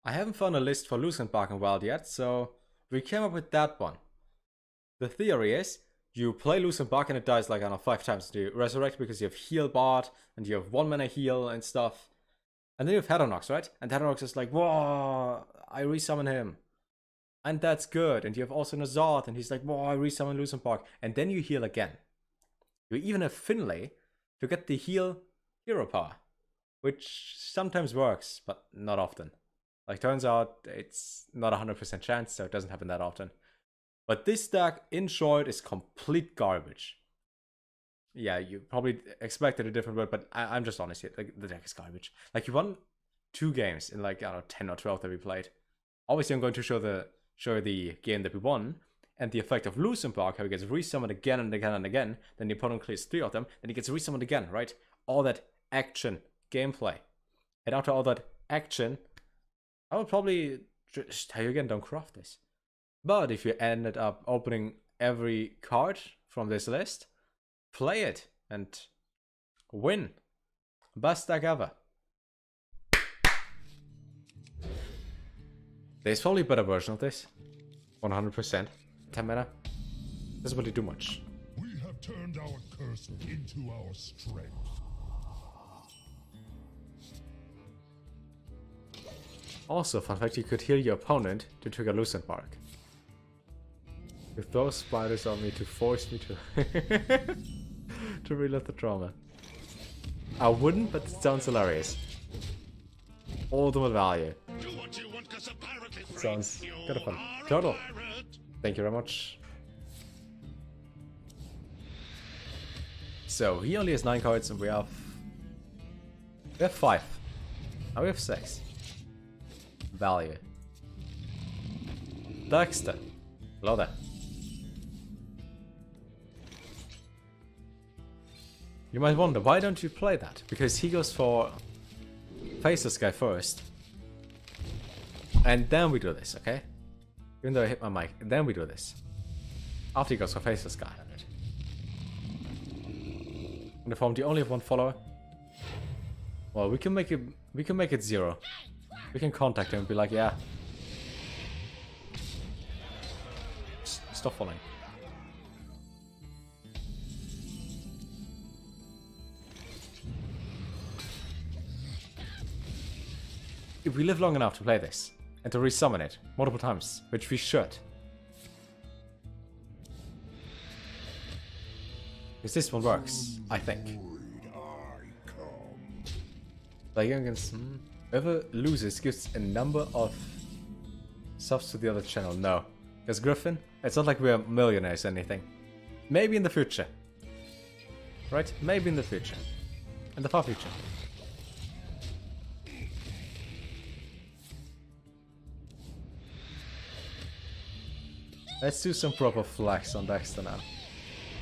I haven't found a list for Lucentbark in Wild yet, so we came up with that one. The theory is, you play Lucentbark and it dies like, I don't know, 5 times. You resurrect because you have Healbot, and you have 1 mana heal and stuff. And then you have Hadronox, right? And Hadronox is like, whoa, I resummon him. And that's good. And you have also Nzoth, and he's like, whoa, I resummon Lucentbark. And then you heal again. You even have Finley to get the heal hero power, which sometimes works, but not often. Like, turns out it's not a 100% chance, so it doesn't happen that often. But this deck, in short, is complete garbage. Yeah, you probably expected a different word, but I'm just honest here. Like, the deck is garbage. Like, you won 2 games in, like, I don't know, 10 or 12 that we played. Obviously, I'm going to show the game that we won, and the effect of Lucentbark, how he gets resummoned again and again and again, then the opponent clears 3 of them, then he gets resummoned again, right? All that action gameplay. And after all that action, I would probably just tell you again, don't craft this. But if you ended up opening every card from this list, play it and win. Best deck ever. There's probably a better version of this. 100%. 10 mana. Doesn't really do much. We have turned our curse into our strength. Also, fun fact, you could heal your opponent to trigger Lucentbark. With those spiders on me to force me to to relive the trauma. I wouldn't, but it sounds hilarious. Ultimate value. Sounds kind of fun. Turtle. Thank you very much. So he only has 9 cards and we have 5. Now we have 6. Value. Dexter. Hello there. You might wonder, why don't you play that? Because he goes for Faceless Guy first. And then we do this, okay? Even though I hit my mic, then we do this. After he goes for Faceless Guy. In the form, do you only have 1 follower? Well, we can make it 0. We can contact him and be like, yeah. Stop following. If we live long enough to play this, and to resummon it multiple times, which we should. Because this one works, I think. Like against whoever loses gives a number of subs to the other channel. No. Because Griffin, it's not like we're millionaires or anything. Maybe in the future. Right? Maybe in the future. In the far future. Let's do some proper flex on Dexter now.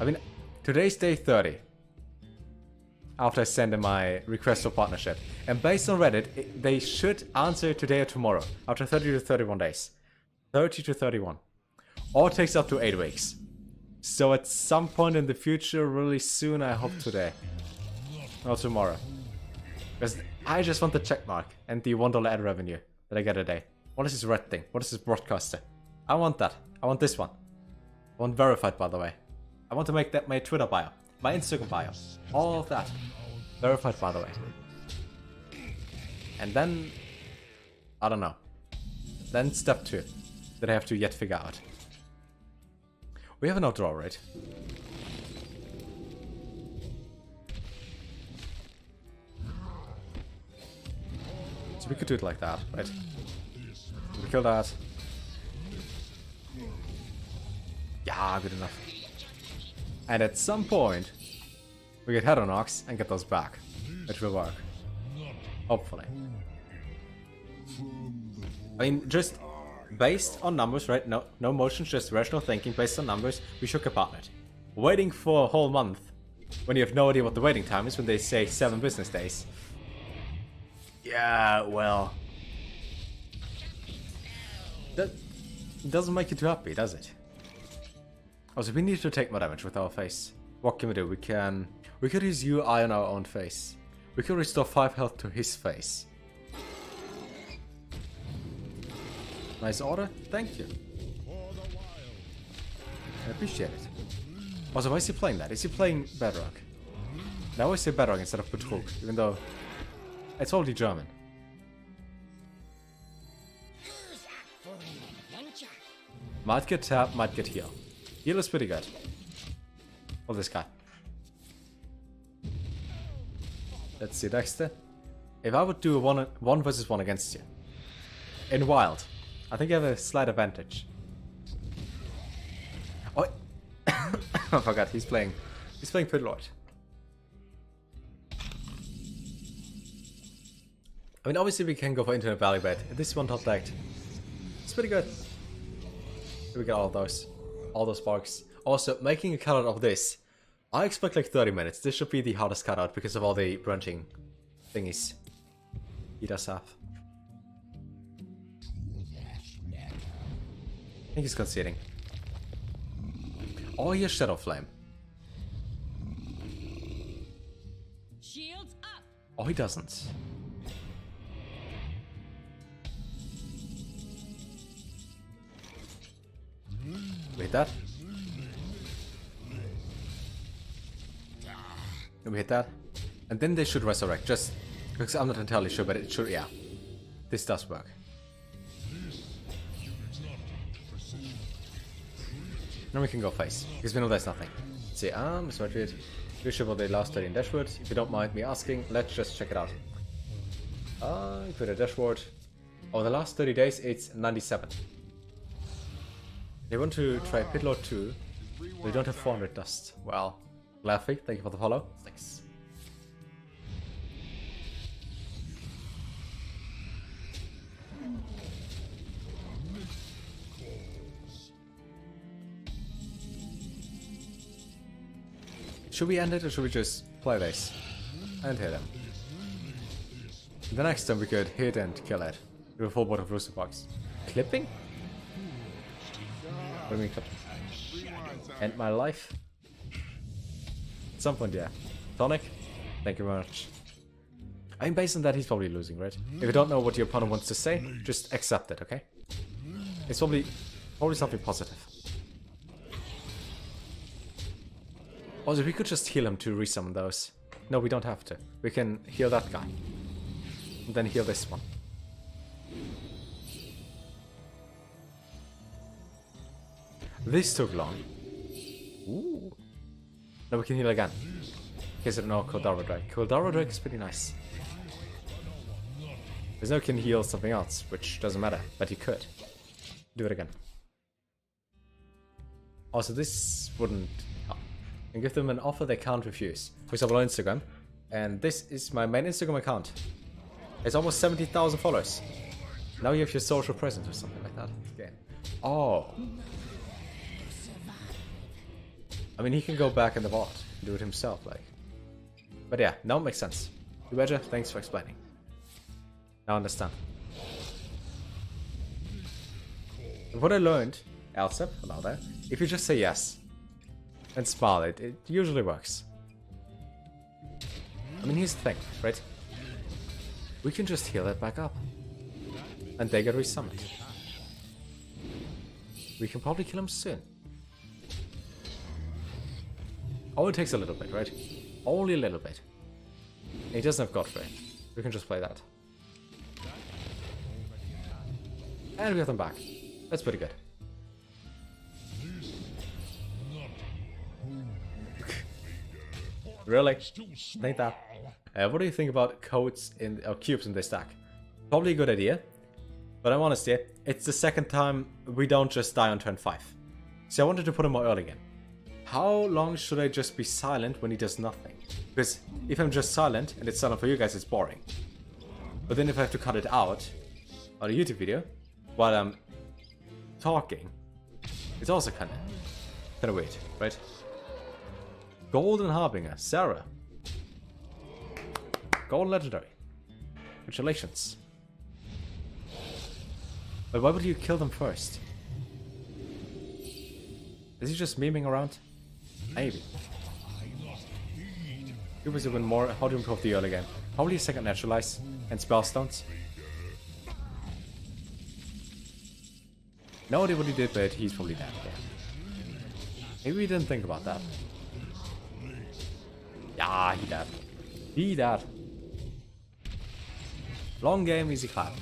I mean, today's day 30. After I send in my request for partnership. And based on Reddit, they should answer today or tomorrow. After 30 to 31 days. 30 to 31. Or it takes up to 8 weeks. So at some point in the future, really soon, I hope today. Or tomorrow. Because I just want the check mark and the $1 ad revenue that I get a day. What is this red thing? What is this broadcaster? I want that. I want this one. I want verified, by the way. I want to make that my Twitter bio, my Instagram bio, all of that. Verified, by the way. And then, I don't know. Then step 2, that I have to yet figure out. We have an outdraw, right? So we could do it like that, right? We kill that. Yeah, good enough. And at some point, we get Hadronox and get those back, which will work. Hopefully. I mean, just based on numbers, right? No motions, just rational thinking based on numbers. We should get partnered. Waiting for a whole month when you have no idea what the waiting time is when they say 7 business days. Yeah, well. That doesn't make you too happy, does it? Also, we need to take more damage with our face. What can we do? We could use UI on our own face. We could restore 5 health to his face. Nice order. Thank you. I appreciate it. Also, why is he playing that? Is he playing Bedrock? I always say Bedrock instead of Betrug, even though it's already German. Might get tap, might get heal. Heal is pretty good. Oh, this guy. Let's see, Dexter. If I would do a one versus one against you in wild, I think you have a slight advantage. Oh, I forgot. He's playing Pit Lord. I mean, obviously we can go for Internet Valley, but this one top decked. It's pretty good. Here we get all those sparks. Also, making a cutout of this, I expect like 30 minutes. This should be the hardest cutout because of all the branching thingies he does have. I think he's conceding. Oh, he has Shadow Flame. Shields up. Oh, he doesn't. We hit that. We hit that. And then they should resurrect, just because I'm not entirely sure, but it should, yeah. This does work. Now we can go face, because we know there's nothing. Let's see, Smartread. Reshuffle the last 30 in dashboard. If you don't mind me asking, let's just check it out. Put a dashboard. Oh, the last 30 days, it's 97. They want to try Pitlord 2. We don't have 400 dust. Well, Laffy, thank you for the follow. Thanks. Should we end it or should we just play this? And hit him. The next time we could hit and kill it. Do a full board of Lucentbarks. Clipping? What do you mean clipping? End my life? At some point, yeah. Tonic? Thank you very much. I mean, based on that, he's probably losing, right? If you don't know what your opponent wants to say, just accept it, okay? It's probably something positive. Also, we could just heal him to resummon those. No, we don't have to. We can heal that guy. And then heal this one. This took long. Ooh. Now we can heal again. In case I don't know Koldara Drake. Koldara Drake is pretty nice. There's no can heal something else, which doesn't matter, but he could. Do it again. Also, this wouldn't... And give them an offer they can't refuse. For example, on Instagram. And this is my main Instagram account. It's almost 70,000 followers. Now you have your social presence or something like that. Okay. Oh. I mean, he can go back in the vault and do it himself, like. But yeah, now it makes sense. Ubeja, thanks for explaining. Now I understand. What I learned, Elsep, hello there, if you just say yes and smile, it usually works. I mean, here's the thing, right? We can just heal it back up. And they get resummoned. We can probably kill him soon. Oh, it takes a little bit, right? Only a little bit. And he doesn't have Godfrey. We can just play that. And we have them back. That's pretty good. Really? Think that. What do you think about codes in cubes in this stack? Probably a good idea. But I'm honest here, it's the second time we don't just die on turn 5. So I wanted to put him more early again. How long should I just be silent when he does nothing? Because if I'm just silent, and it's silent for you guys, it's boring. But then if I have to cut it out on a YouTube video while I'm talking, it's also kind of weird, right? Golden Harbinger, Sarah. Golden Legendary. Congratulations. But why would you kill them first? Is he just memeing around? Maybe. You wish to win more. How do you improve the early game? Probably a second Naturalize and Spellstones. No idea what he did, but he's probably dead. Yeah. Maybe we didn't think about that. Yeah, he dead. He dead. Long game, easy clap.